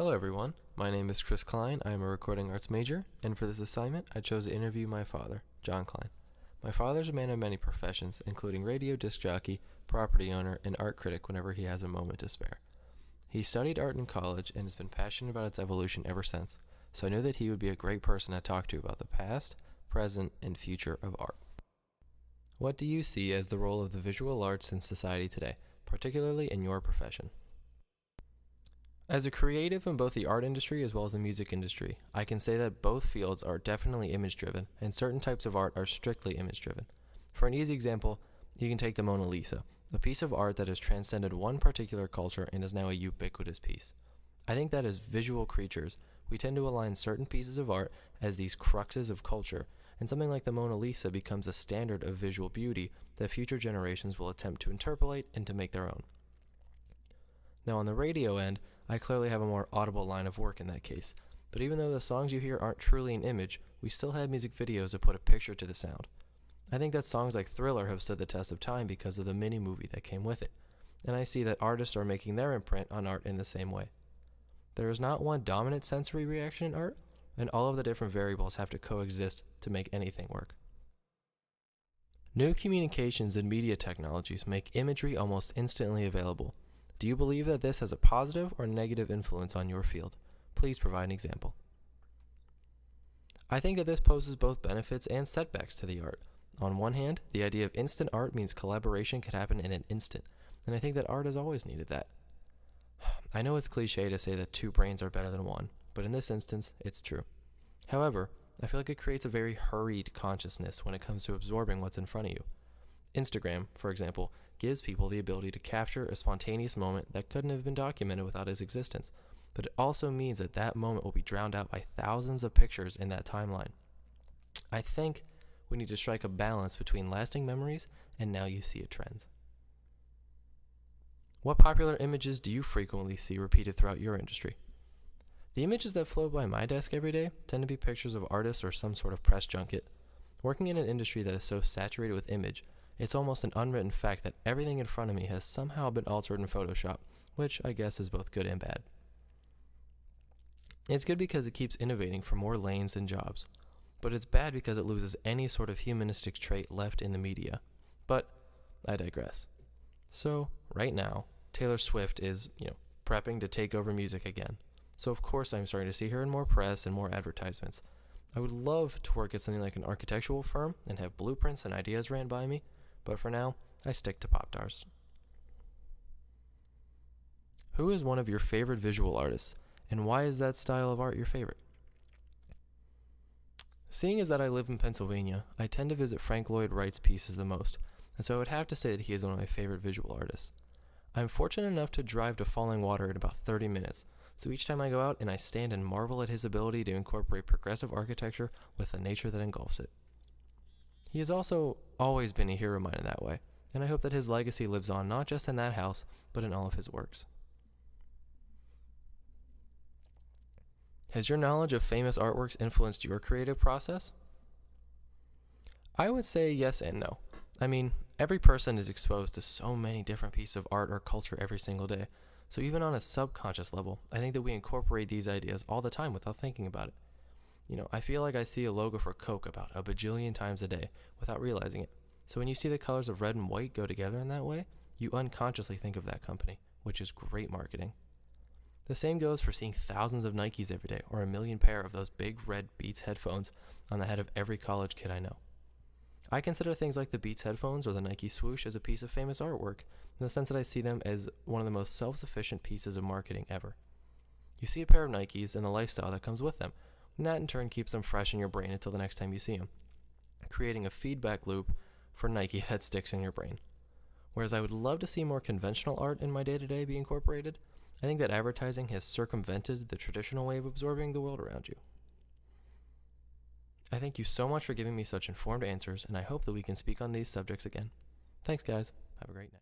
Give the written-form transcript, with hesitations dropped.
Hello everyone, my name is Chris Klein. I am a recording arts major, and for this assignment, I chose to interview my father, John Klein. My father is a man of many professions, including radio disc jockey, property owner, and art critic whenever he has a moment to spare. He studied art in college and has been passionate about its evolution ever since, so I knew that he would be a great person to talk to about the past, present, and future of art. What do you see as the role of the visual arts in society today, particularly in your profession? As a creative in both the art industry as well as the music industry, I can say that both fields are definitely image-driven, and certain types of art are strictly image-driven. For an easy example, you can take the Mona Lisa, a piece of art that has transcended one particular culture and is now a ubiquitous piece. I think that as visual creatures, we tend to align certain pieces of art as these cruxes of culture, and something like the Mona Lisa becomes a standard of visual beauty that future generations will attempt to interpolate and to make their own. Now on the radio end, I clearly have a more audible line of work in that case, but even though the songs you hear aren't truly an image, we still have music videos that put a picture to the sound. I think that songs like Thriller have stood the test of time because of the mini-movie that came with it, and I see that artists are making their imprint on art in the same way. There is not one dominant sensory reaction in art, and all of the different variables have to coexist to make anything work. New communications and media technologies make imagery almost instantly available. Do you believe that this has a positive or negative influence on your field? Please provide an example. I think that this poses both benefits and setbacks to the art. On one hand, the idea of instant art means collaboration could happen in an instant, and I think that art has always needed that. I know it's cliche to say that two brains are better than one, but in this instance, it's true. However, I feel like it creates a very hurried consciousness when it comes to absorbing what's in front of you. Instagram, for example, gives people the ability to capture a spontaneous moment that couldn't have been documented without its existence, but it also means that that moment will be drowned out by thousands of pictures in that timeline. I think we need to strike a balance between lasting memories and now you see it trends. What popular images do you frequently see repeated throughout your industry? The images that float by my desk every day tend to be pictures of artists or some sort of press junket. Working in an industry that is so saturated with image, it's almost an unwritten fact that everything in front of me has somehow been altered in Photoshop, which I guess is both good and bad. It's good because it keeps innovating for more lanes and jobs, but it's bad because it loses any sort of humanistic trait left in the media. But I digress. So, right now, Taylor Swift is, prepping to take over music again. So of course I'm starting to see her in more press and more advertisements. I would love to work at something like an architectural firm and have blueprints and ideas ran by me, but for now, I stick to pop stars. Who is one of your favorite visual artists, and why is that style of art your favorite? Seeing as that I live in Pennsylvania, I tend to visit Frank Lloyd Wright's pieces the most, and so I would have to say that he is one of my favorite visual artists. I'm fortunate enough to drive to Falling Water in about 30 minutes, so each time I go out and I stand and marvel at his ability to incorporate progressive architecture with the nature that engulfs it. He has also always been a hero of mine in that way, and I hope that his legacy lives on not just in that house, but in all of his works. Has your knowledge of famous artworks influenced your creative process? I would say yes and no. I mean, every person is exposed to so many different pieces of art or culture every single day, so even on a subconscious level, I think that we incorporate these ideas all the time without thinking about it. I feel like I see a logo for Coke about a bajillion times a day without realizing it. So when you see the colors of red and white go together in that way, you unconsciously think of that company, which is great marketing. The same goes for seeing thousands of Nikes every day or a million pair of those big red Beats headphones on the head of every college kid I know. I consider things like the Beats headphones or the Nike swoosh as a piece of famous artwork in the sense that I see them as one of the most self-sufficient pieces of marketing ever. You see a pair of Nikes and the lifestyle that comes with them, and that in turn keeps them fresh in your brain until the next time you see them, creating a feedback loop for Nike that sticks in your brain. Whereas I would love to see more conventional art in my day-to-day be incorporated, I think that advertising has circumvented the traditional way of absorbing the world around you. I thank you so much for giving me such informed answers, and I hope that we can speak on these subjects again. Thanks, guys. Have a great night.